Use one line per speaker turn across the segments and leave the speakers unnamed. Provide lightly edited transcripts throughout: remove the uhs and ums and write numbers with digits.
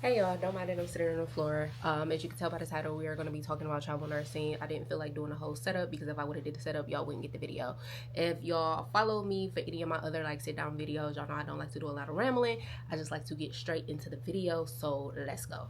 Hey y'all, don't mind that I'm sitting on the floor. As you can tell by the title, we are going to be talking about travel nursing. I didn't feel like doing a whole setup because if I would have did the setup, y'all wouldn't get the video. If y'all follow me for any of my other sit down videos, y'all know I don't like to do a lot of rambling. I just like to get straight into the video, so let's go.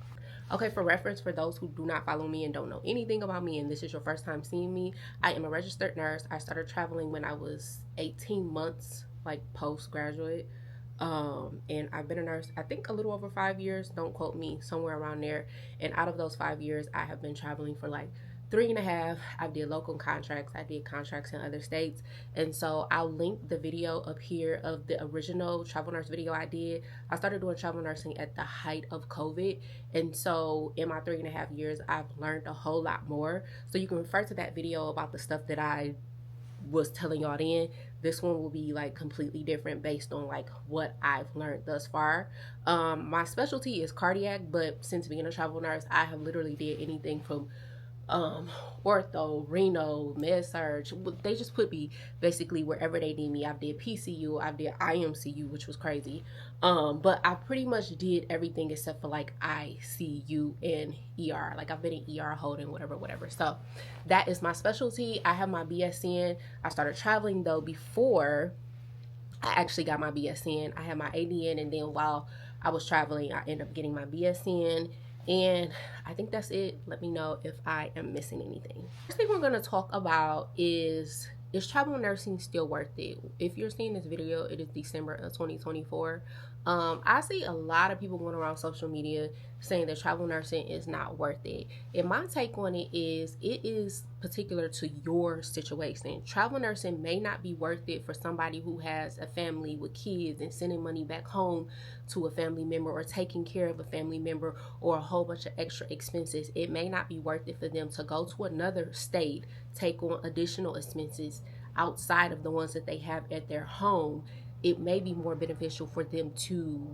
Okay, for reference, for those who do not follow me and don't know anything about me and this is your first time seeing me, I am a registered nurse. I started traveling when I was 18 months, postgraduate. And I've been a nurse, I think a little over 5 years, don't quote me, somewhere around there. And out of those 5 years, I have been traveling for 3.5. I did local contracts, I did contracts in other states. And so I'll link the video up here of the original travel nurse video I did. I started doing travel nursing at the height of COVID. And so in my 3.5 years, I've learned a whole lot more. So you can refer to that video about the stuff that I was telling y'all then. This one will be completely different based on what I've learned thus far. My specialty is cardiac, but since being a travel nurse, I have literally did anything from ortho, renal, med surge. They just put me basically wherever they need me. I did PCU, I did IMCU, which was crazy. But I pretty much did everything except for ICU and ER. I've been in ER holding whatever. So that is my specialty. I have my BSN. I started traveling though before I actually got my BSN. I had my ADN, and then while I was traveling, I ended up getting my BSN. And I think that's it. Let me know if I am missing anything. First thing we're going to talk about is travel nursing still worth it? If you're seeing this video, it is December of 2024. I see a lot of people going around social media saying that travel nursing is not worth it. And my take on it is particular to your situation. Travel nursing may not be worth it for somebody who has a family with kids and sending money back home to a family member or taking care of a family member or a whole bunch of extra expenses. It may not be worth it for them to go to another state, take on additional expenses outside of the ones that they have at their home. It may be more beneficial for them to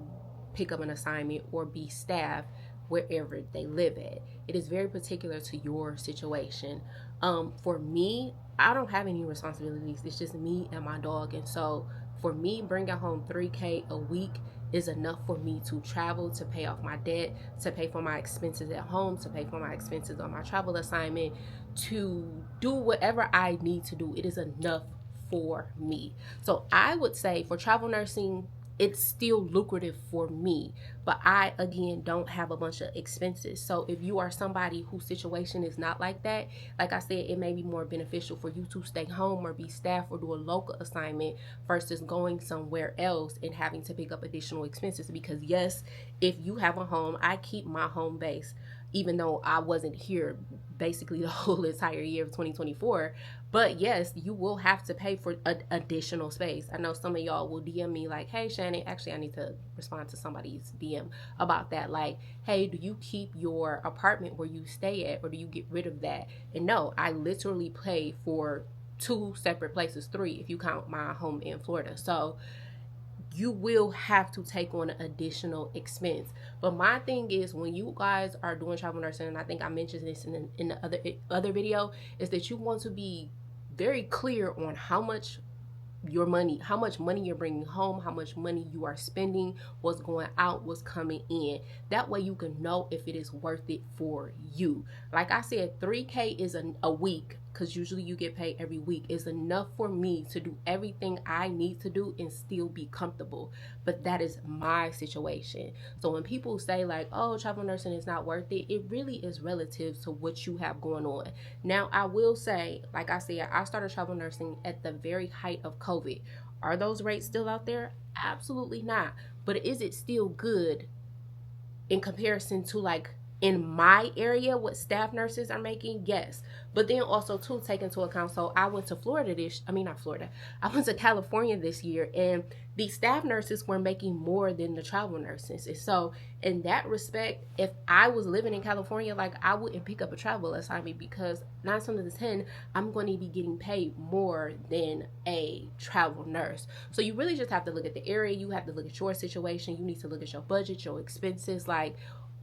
pick up an assignment or be staff wherever they live at. It is very particular to your situation. For me, I don't have any responsibilities. It's just me and my dog. And so for me, bringing home $3K a week is enough for me to travel, to pay off my debt, to pay for my expenses at home, to pay for my expenses on my travel assignment, to do whatever I need to do. It is enough for me. So I would say for travel nursing, it's still lucrative for me, but I again don't have a bunch of expenses. So if you are somebody whose situation is not like that, like I said, it may be more beneficial for you to stay home or be staff or do a local assignment versus going somewhere else and having to pick up additional expenses. Because yes, if you have a home, I keep my home base, even though I wasn't here basically the whole entire year of 2024. But yes, you will have to pay for additional space. I know some of y'all will DM me hey, Shannon, actually I need to respond to somebody's DM about that. Hey, do you keep your apartment where you stay at, or do you get rid of that? And no, I literally pay for 2 separate places, 3 if you count my home in Florida. So you will have to take on an additional expense. But my thing is, when you guys are doing travel nursing, and I think I mentioned this in the other video, is that you want to be very clear on how much money you're bringing home, how much money you are spending, what's going out, what's coming in. That way you can know if it is worth it for you. Like I said, $3K is a week, because usually you get paid every week, is enough for me to do everything I need to do and still be comfortable. But that is my situation. So when people say oh, travel nursing is not worth it, it really is relative to what you have going on. Now I will say, like I said, I started travel nursing at the very height of COVID. Are those rates still out there? Absolutely not. But is it still good in comparison to in my area what staff nurses are making? Yes. But then also too, take into account, so I went to I went to California this year, and the staff nurses were making more than the travel nurses. And so in that respect, if I was living in California, I wouldn't pick up a travel assignment, because 9 times out of 10 I'm going to be getting paid more than a travel nurse. So you really just have to look at the area, you have to look at your situation, you need to look at your budget, your expenses,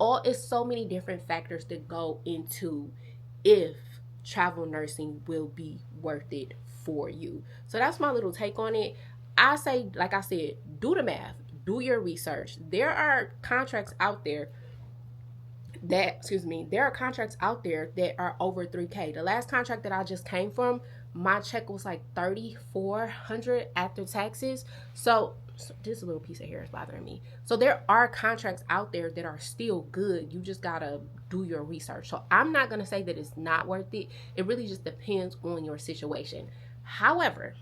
it's so many different factors that go into if travel nursing will be worth it for you. So that's my little take on it. I say, like I said, do the math, do your research. There are contracts out there there are contracts out there that are over 3K. The last contract that I just came from, my check was like 3,400 after taxes. So this little piece of hair is bothering me. So there are contracts out there that are still good. You just gotta do your research. So I'm not gonna say that it's not worth it. It really just depends on your situation. However,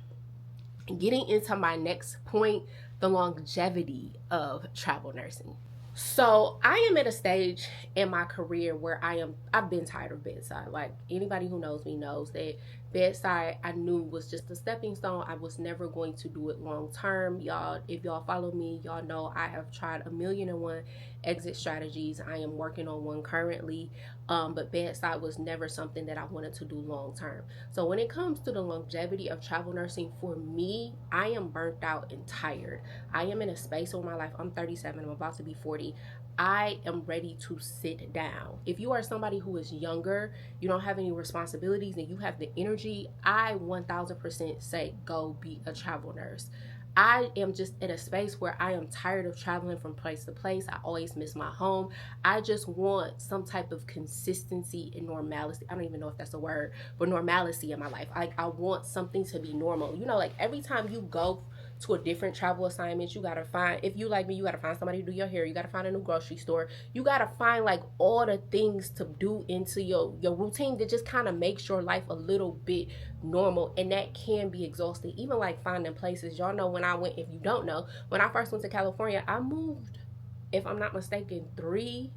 getting into my next point, the longevity of travel nursing. So I am at a stage in my career where I've been tired of bedside. Like, anybody who knows me knows that bedside, I knew, was just a stepping stone. I was never going to do it long term. Y'all, if y'all follow me, y'all know I have tried 1,000,001 exit strategies. I am working on one currently. But bedside was never something that I wanted to do long term. So when it comes to the longevity of travel nursing, for me, I am burnt out and tired. I am in a space in my life. I'm 37. I'm about to be 40. I am ready to sit down. If you are somebody who is younger, you don't have any responsibilities, and you have the energy, I 1000% say go be a travel nurse. I am just in a space where I am tired of traveling from place to place. I always miss my home. I just want some type of consistency and normalcy. I don't even know if that's a word, but normalcy in my life. I want something to be normal. You know, like every time you go to a different travel assignment, you gotta find, if you like me, you gotta find somebody to do your hair, you gotta find a new grocery store, you gotta find like all the things to do into your routine that just kind of makes your life a little bit normal, and that can be exhausting. Even like finding places, y'all know, when I went, if you don't know, when I first went to California, I moved, if I'm not mistaken, 3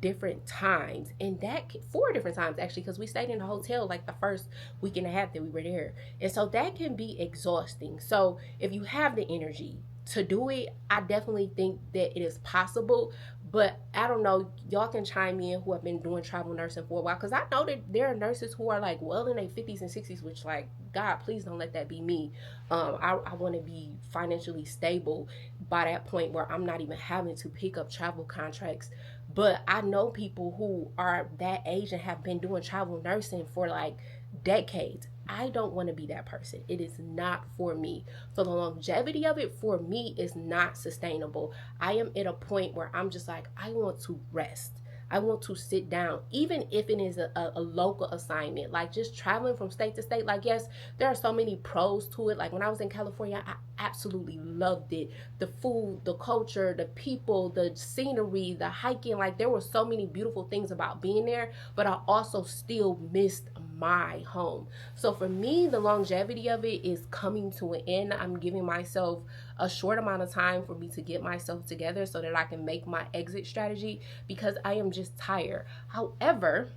different times, and that 4 different times actually, because we stayed in a hotel like the first week and a half that we were there, and so that can be exhausting. So if you have the energy to do it, I definitely think that it is possible. But I don't know, y'all can chime in who have been doing travel nursing for a while, because I know that there are nurses who are like well in their 50s and 60s, which, like, God, please don't let that be me. I want to be financially stable by that point where I'm not even having to pick up travel contracts. But I know people who are that age and have been doing travel nursing for like decades. I don't want to be that person. It is not for me. So the longevity of it for me is not sustainable. I am at a point where I'm just like, I want to rest. I want to sit down, even if it is a local assignment, like just traveling from state to state. Like, yes, there are so many pros to it. Like when I was in California, I absolutely loved it. The food, the culture, the people, the scenery, the hiking. Like, there were so many beautiful things about being there, but I also still missed my home. So for me, the longevity of it is coming to an end. I'm giving myself a short amount of time for me to get myself together so that I can make my exit strategy, because I am just tired. However,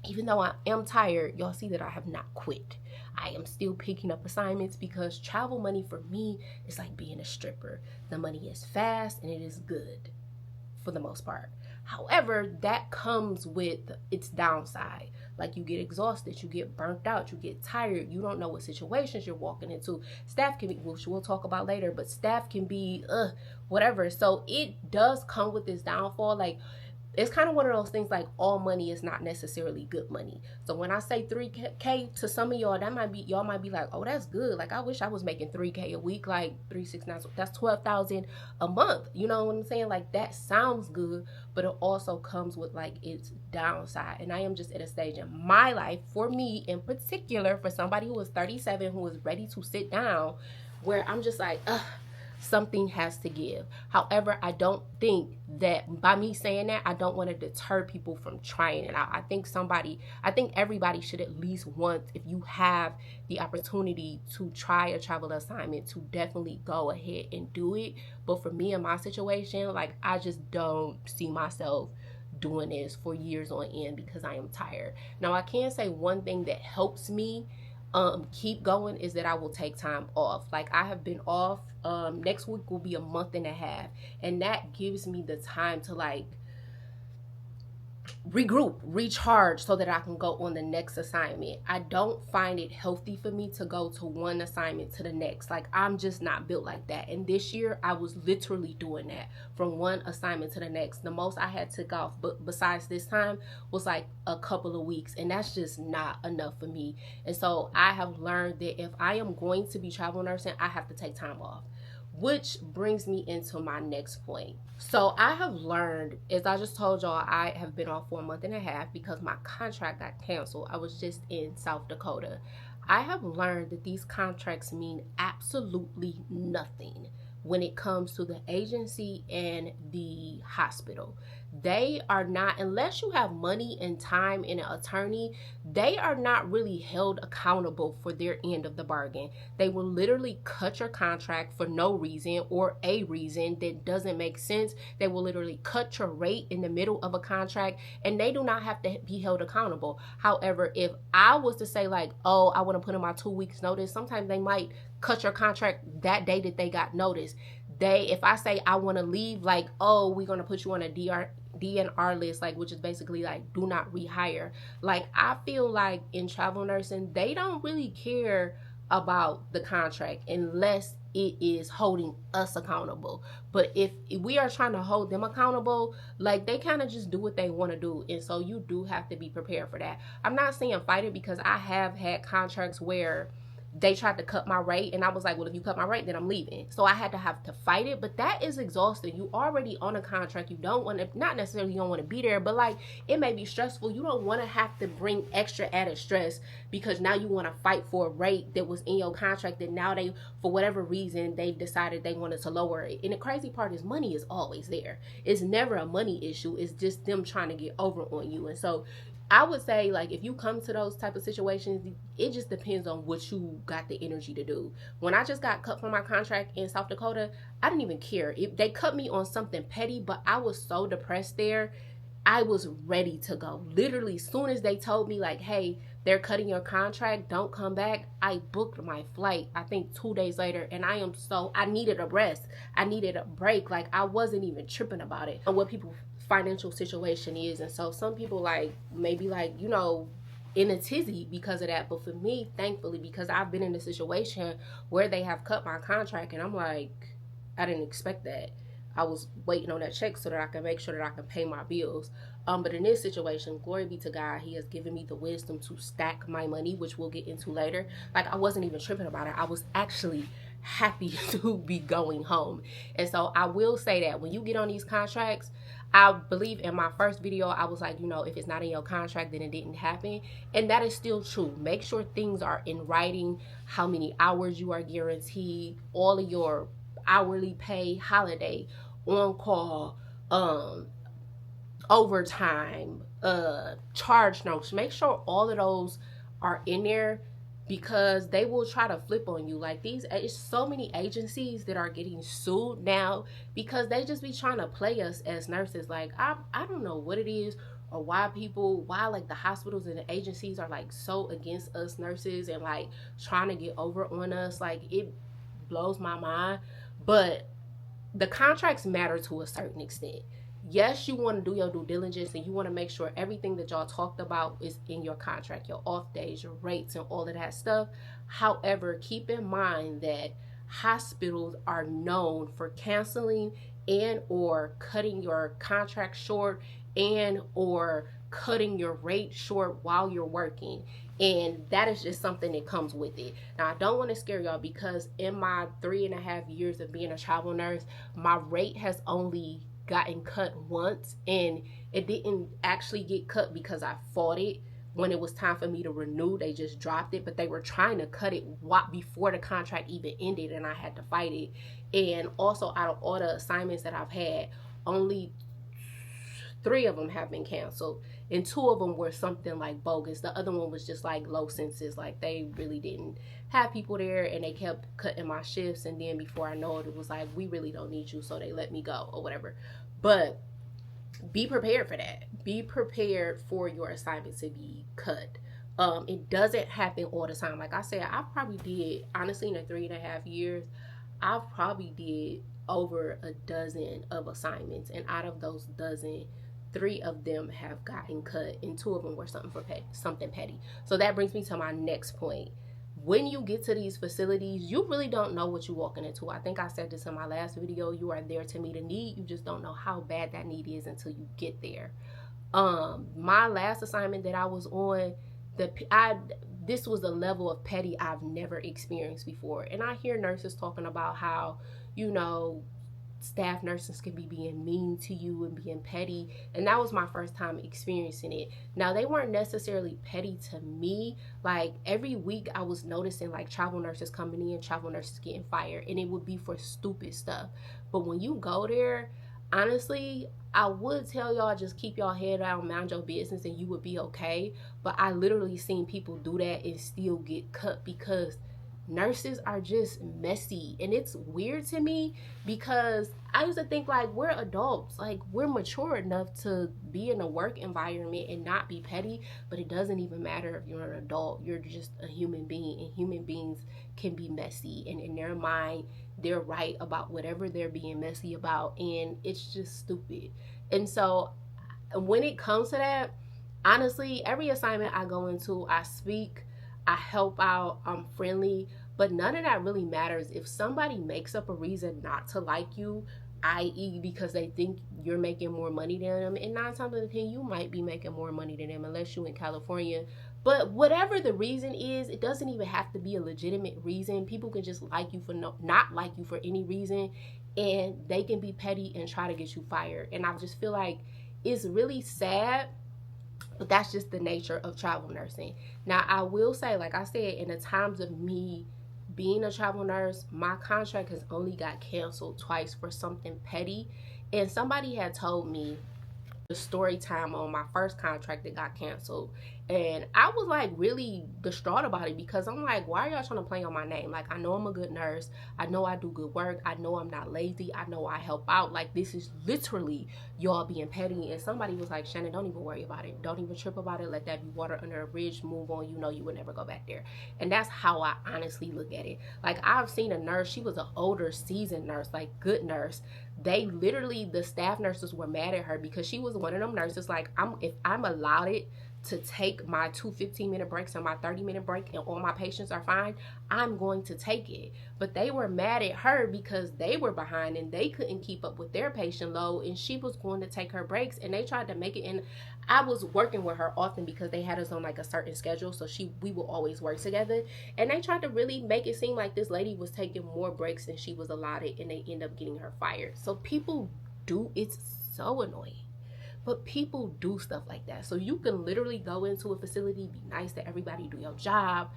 even though I am tired, y'all see that I have not quit. I am still picking up assignments, because travel money for me is like being a stripper. The money is fast and it is good for the most part. However, that comes with its downside. Like, you get exhausted, you get burnt out, you get tired, you don't know what situations you're walking into. Staff can be, which we'll talk about later, but staff can be whatever. So it does come with this downfall. Like, it's kind of one of those things, like, all money is not necessarily good money. So when I say 3K to some of y'all, y'all might be like, oh, that's good. Like, I wish I was making 3K a week, like 369. That's 12,000 a month. You know what I'm saying? Like, that sounds good, but it also comes with like its downside. And I am just at a stage in my life, for me in particular, for somebody who is 37, who is ready to sit down, where I'm just like, something has to give. However, I don't think that by me saying that, I don't want to deter people from trying it out. I think everybody should at least once, if you have the opportunity to try a travel assignment, to definitely go ahead and do it. But for me in my situation, like, I just don't see myself doing this for years on end, because I am tired. Now, I can say one thing that helps me keep going is that I will take time off. Like, I have been off. Next week will be a month and a half, and that gives me the time to like regroup, recharge, so that I can go on the next assignment. I don't find it healthy for me to go to one assignment to the next. Like, I'm just not built like that. And this year I was literally doing that, from one assignment to the next. The most I had took off, but besides this time, was like a couple of weeks, and that's just not enough for me. And so I have learned that if I am going to be travel nursing, I have to take time off. which brings me into my next point. So I have learned, as I just told y'all, I have been off for a month and a half because my contract got canceled. I was just in South Dakota. I have learned that these contracts mean absolutely nothing when it comes to the agency and the hospital. They are not, unless you have money and time and an attorney, they are not really held accountable for their end of the bargain. They will literally cut your contract for no reason or a reason that doesn't make sense. They will literally cut your rate in the middle of a contract, and they do not have to be held accountable. However, if I was to say like, oh, I want to put in my 2 weeks notice, sometimes they might cut your contract that day that they got notice. If I say I want to leave, like, oh, we're going to put you on a DNR list, like, which is basically like do not rehire. Like, I feel like in travel nursing, they don't really care about the contract unless it is holding us accountable. But if we are trying to hold them accountable, like, they kind of just do what they want to do. And so you do have to be prepared for that. I'm not saying fight it, because I have had contracts where they tried to cut my rate, and I was like, well, if you cut my rate, then I'm leaving. So I had to have to fight it, but that is exhausting. You already on a contract. You don't want to, not necessarily you don't want to be there, but like, it may be stressful. You don't want to have to bring extra added stress because now you want to fight for a rate that was in your contract that now they, for whatever reason, they've decided they wanted to lower it. And the crazy part is money is always there. It's never a money issue. It's just them trying to get over on you. And so I would say, like, if you come to those type of situations, it just depends on what you got the energy to do. When I just got cut from my contract in South Dakota, I didn't even care. They cut me on something petty, but I was so depressed there. I was ready to go. Literally, as soon as they told me, like, hey, they're cutting your contract, don't come back, I booked my flight, I think 2 days later, and I needed a rest. I needed a break. Like, I wasn't even tripping about it. And what people financial situation is, and so some people like maybe like, you know, in a tizzy because of that. But for me, thankfully, because I've been in a situation where they have cut my contract, and I'm like, I didn't expect that. I was waiting on that check so that I can make sure that I can pay my bills. But in this situation, glory be to God, he has given me the wisdom to stack my money, which we'll get into later. Like, I wasn't even tripping about it. I was actually happy to be going home. And so I will say that when you get on these contracts, I believe in my first video, I was like, you know, if it's not in your contract, then it didn't happen. And that is still true. Make sure things are in writing, how many hours you are guaranteed, all of your hourly pay, holiday, on call, overtime, charge notes. Make sure all of those are in there, because they will try to flip on you. Like, it's so many agencies that are getting sued now because they just be trying to play us as nurses. Like, I don't know what it is, or why like the hospitals and the agencies are like so against us nurses and like trying to get over on us. Like, it blows my mind. But the contracts matter to a certain extent. Yes, you want to do your due diligence, and you want to make sure everything that y'all talked about is in your contract, your off days, your rates, and all of that stuff. However, keep in mind that hospitals are known for canceling and or cutting your contract short and or cutting your rate short while you're working. And that is just something that comes with it. Now, I don't want to scare y'all, because in my 3.5 years of being a travel nurse, my rate has only gotten cut once, and it didn't actually get cut because I fought it. When it was time for me to renew, they just dropped it, but they were trying to cut it before the contract even ended, and I had to fight it. And also, out of all the assignments that I've had, only 3 of them have been canceled, and 2 of them were something like bogus. The other one was just like low census, like they really didn't have people there, and they kept cutting my shifts, and then before I know it, it was like, we really don't need you, so they let me go or whatever. But be prepared for that. Be prepared for your assignment to be cut. It doesn't happen all the time. Like I said, I probably did, honestly, in the 3.5 years, I probably did over a dozen of assignments, and out of those dozen, 3 of them have gotten cut, and 2 of them were something petty. So that brings me to my next point. When you get to these facilities, you really don't know what you're walking into. I think I said this in my last video. You are there to meet a need. You just don't know how bad that need is until you get there. My last assignment that I was on, this was a level of petty I've never experienced before. And I hear nurses talking about how, you know, staff nurses can be being mean to you and being petty. And that was my first time experiencing it. Now, they weren't necessarily petty to me. Like, every week I was noticing like travel nurses coming in, travel nurses getting fired, and it would be for stupid stuff. But when you go there, honestly, I would tell y'all just keep y'all head down, mind your business, and you would be okay. But I literally seen people do that and still get cut because nurses are just messy. And it's weird to me because I used to think like we're adults, like we're mature enough to be in a work environment and not be petty. But it doesn't even matter if you're an adult, you're just a human being, and human beings can be messy, and in their mind they're right about whatever they're being messy about, and it's just stupid. And so when it comes to that, honestly, every assignment I go into, I speak, I help out, I'm friendly, but none of that really matters if somebody makes up a reason not to like you, i.e. because they think you're making more money than them. And 9 times out of 10, you might be making more money than them unless you're in California. But whatever the reason is, it doesn't even have to be a legitimate reason. People can just like you for not like you for any reason, and they can be petty and try to get you fired. And I just feel like it's really sad, but that's just the nature of travel nursing. Now, I will say, like I said, in the times of me being a travel nurse, my contract has only got canceled twice for something petty. And somebody had told me the story time on my first contract that got canceled, and I was like really distraught about it because I'm like, why are y'all trying to play on my name? Like, I know I'm a good nurse, I know I do good work, I know I'm not lazy, I know I help out. Like, this is literally y'all being petty. And somebody was like, Shannon, don't even worry about it, don't even trip about it, let that be water under a bridge, move on, you know you would never go back there. And that's how I honestly look at it. Like, I've seen a nurse, she was an older seasoned nurse, like good nurse. They literally, the staff nurses were mad at her because she was one of them nurses like, if I'm allowed it to take my 2 15-minute breaks and my 30-minute break and all my patients are fine, I'm going to take it. But they were mad at her because they were behind and they couldn't keep up with their patient load, and she was going to take her breaks, and they tried to make it. And I was working with her often because they had us on like a certain schedule, so we will always work together, and they tried to really make it seem like this lady was taking more breaks than she was allotted, and they end up getting her fired. So people do, it's so annoying. But people do stuff like that. So you can literally go into a facility, be nice to everybody, do your job,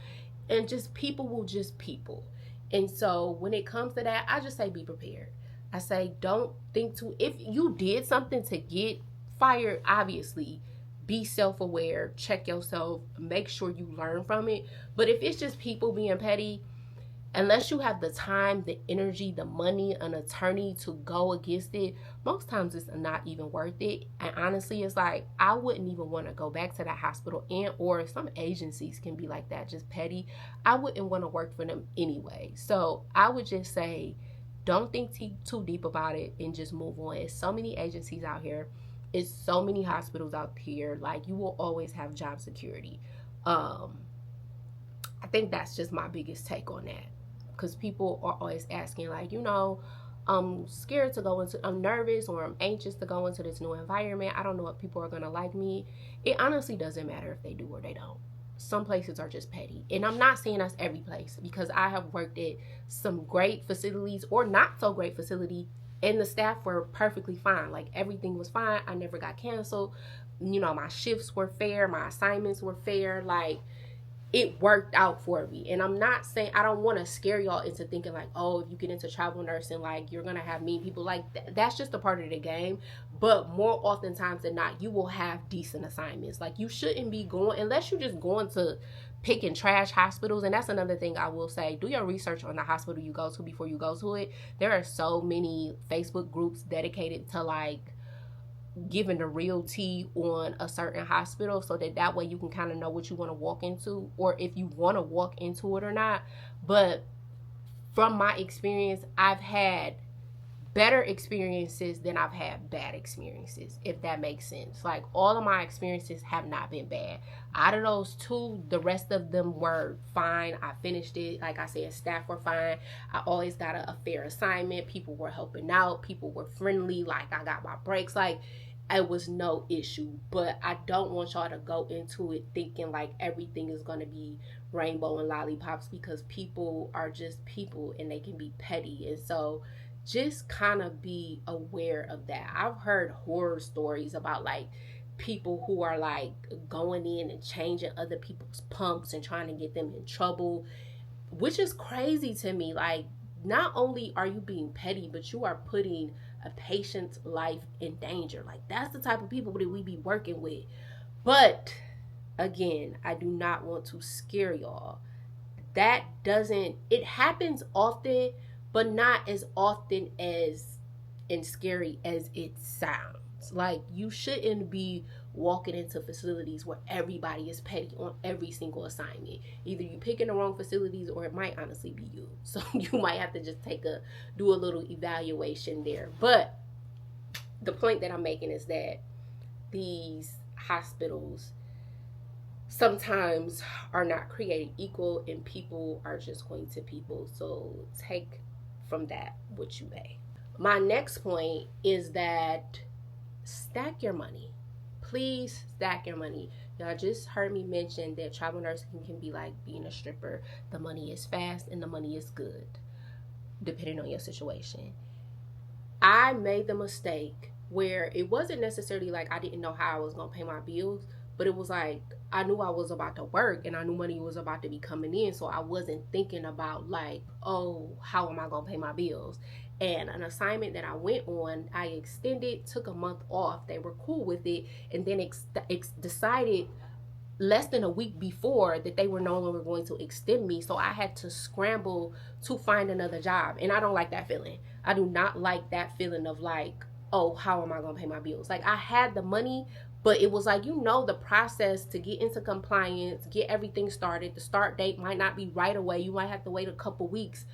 and just people will just people. And so when it comes to that, I just say be prepared. I say don't think too, if you did something to get fired, obviously be self-aware, check yourself, make sure you learn from it. But if it's just people being petty, unless you have the time, the energy, the money, an attorney to go against it, most times it's not even worth it. And honestly, it's like, I wouldn't even want to go back to that hospital, and or some agencies can be like that, just petty. I wouldn't want to work for them anyway. So I would just say, don't think too deep about it and just move on. It's so many agencies out here. It's so many hospitals out here. Like, you will always have job security. I think that's just my biggest take on that. Because people are always asking, like, you know, I'm scared to go into, I'm nervous or I'm anxious to go into this new environment. I don't know if people are going to like me. It honestly doesn't matter if they do or they don't. Some places are just petty. And I'm not saying that's every place, because I have worked at some great facilities or not so great facility, and the staff were perfectly fine. Like, everything was fine. I never got canceled. You know, my shifts were fair. My assignments were fair. Like, it worked out for me. And I'm not saying, I don't want to scare y'all into thinking like, oh, if you get into travel nursing, like, you're gonna have mean people. Like, that's just a part of the game. But more oftentimes than not, you will have decent assignments. Like, you shouldn't be going, unless you're just going to pick and trash hospitals. And that's another thing I will say, do your research on the hospital you go to before you go to it. There are so many Facebook groups dedicated to like giving the real tea on a certain hospital, so that way you can kind of know what you want to walk into, or if you want to walk into it or not. But from my experience, I've had better experiences than I've had bad experiences, if that makes sense. Like, all of my experiences have not been bad. Out of those 2, the rest of them were fine. I finished it. Like I said, staff were fine. I always got a fair assignment. People were helping out. People were friendly. Like, I got my breaks. Like, it was no issue. But I don't want y'all to go into it thinking like everything is going to be rainbow and lollipops, because people are just people and they can be petty. And so just kind of be aware of that. I've heard horror stories about like people who are like going in and changing other people's pumps and trying to get them in trouble, which is crazy to me. Like, not only are you being petty, but you are putting a patient's life in danger. Like, that's the type of people that we be working with. But again, I do not want to scare y'all. That doesn't, it happens often, but not as often as and scary as it sounds. Like, you shouldn't be walking into facilities where everybody is petty on every single assignment. Either you picking the wrong facilities, or it might honestly be you. So you might have to just do a little evaluation there. But the point that I'm making is that these hospitals sometimes are not created equal, and people are just going to people. So take from that what you may. My next point is that stack your money. Please stack your money. Y'all just heard me mention that travel nursing can be like being a stripper. The money is fast and the money is good, depending on your situation. I made the mistake where it wasn't necessarily like I didn't know how I was going to pay my bills, but it was like I knew I was about to work and I knew money was about to be coming in. So I wasn't thinking about like, oh, how am I going to pay my bills? And an assignment that I went on, I extended, took a month off. They were cool with it, and then decided less than a week before that they were no longer going to extend me. So I had to scramble to find another job, and I don't like that feeling. I do not like that feeling of like, oh, how am I going to pay my bills? Like, I had the money, but it was like, the process to get into compliance, get everything started. The start date might not be right away. You might have to wait a couple weeks.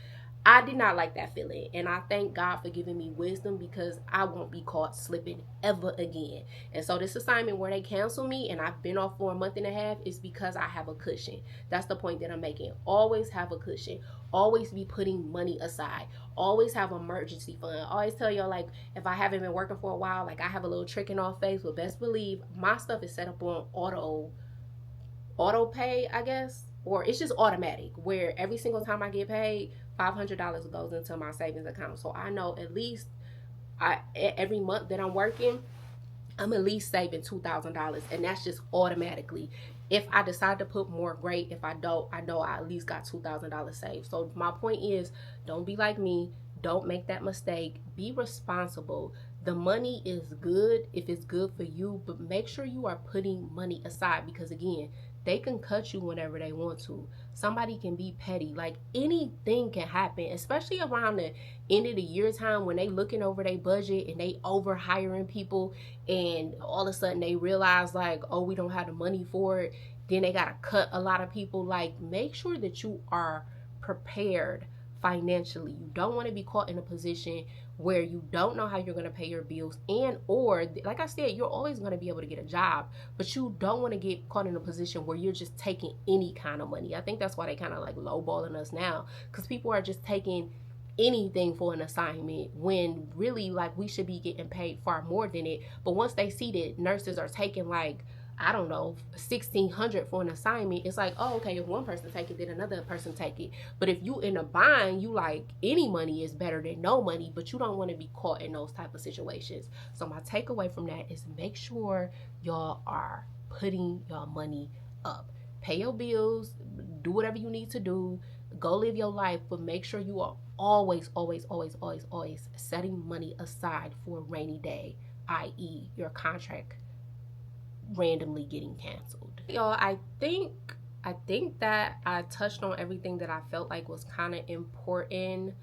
I did not like that feeling, and I thank God for giving me wisdom, because I won't be caught slipping ever again. And so this assignment where they cancel me and I've been off for a month and a half is because I have a cushion. That's the point that I'm making. Always have a cushion. Always be putting money aside. Always have an emergency fund. I always tell y'all, like, if I haven't been working for a while, like, I have a little tricking off face, but best believe my stuff is set up on auto pay, I guess, or it's just automatic, where every single time I get paid, $500 goes into my savings account. So I know at least every month that I'm working, I'm at least saving $2,000, and that's just automatically. If I decide to put more, great. If I don't, I know I at least got $2,000 saved. So my point is, don't be like me. Don't make that mistake. Be responsible. The money is good if it's good for you, but make sure you are putting money aside, because again, they can cut you whenever they want to. Somebody can be petty. Like, anything can happen, especially around the end of the year time when they looking over their budget and they over hiring people, and all of a sudden they realize like, oh, we don't have the money for it. Then they got to cut a lot of people. Like, make sure that you are prepared financially. You don't want to be caught in a position where you don't know how you're going to pay your bills, and or like I said, you're always going to be able to get a job, but you don't want to get caught in a position where you're just taking any kind of money. I think that's why they kind of like lowballing us now, because people are just taking anything for an assignment, when really, like, we should be getting paid far more than it. But once they see that nurses are taking like, I don't know, $1,600 for an assignment, it's like, oh, okay, if one person take it, then another person take it. But if you in a bind, you like, any money is better than no money, but you don't want to be caught in those type of situations. So my takeaway from that is, make sure y'all are putting your money up. Pay your bills, do whatever you need to do, go live your life, but make sure you are always setting money aside for a rainy day, i.e. your contract randomly getting canceled. Y'all, I think that I touched on everything that I felt like was kind of important.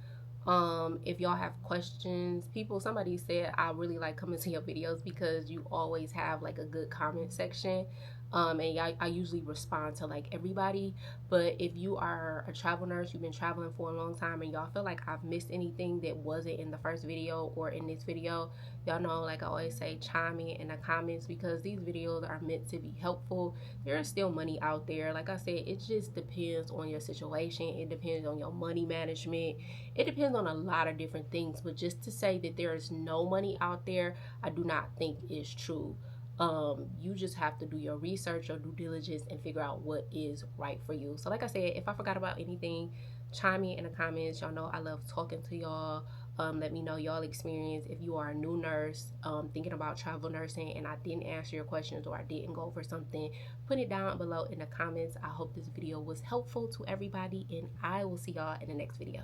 If y'all have questions, somebody said I really like coming to your videos because you always have like a good comment section. And I usually respond to like everybody. But if you are a travel nurse, you've been traveling for a long time, and y'all feel like I've missed anything that wasn't in the first video or in this video, y'all know, like I always say, chime in the comments, because these videos are meant to be helpful. There is still money out there. Like I said, it just depends on your situation. It depends on your money management. It depends on a lot of different things. But just to say that there is no money out there, I do not think is true. You just have to do your research, your due diligence, and figure out what is right for you. So like I said, if I forgot about anything, chime in the comments. Y'all know I love talking to y'all. Let me know y'all experience. If you are a new nurse thinking about travel nursing and I didn't answer your questions or I didn't go over something, put it down below in the comments. I hope this video was helpful to everybody, and I will see y'all in the next video.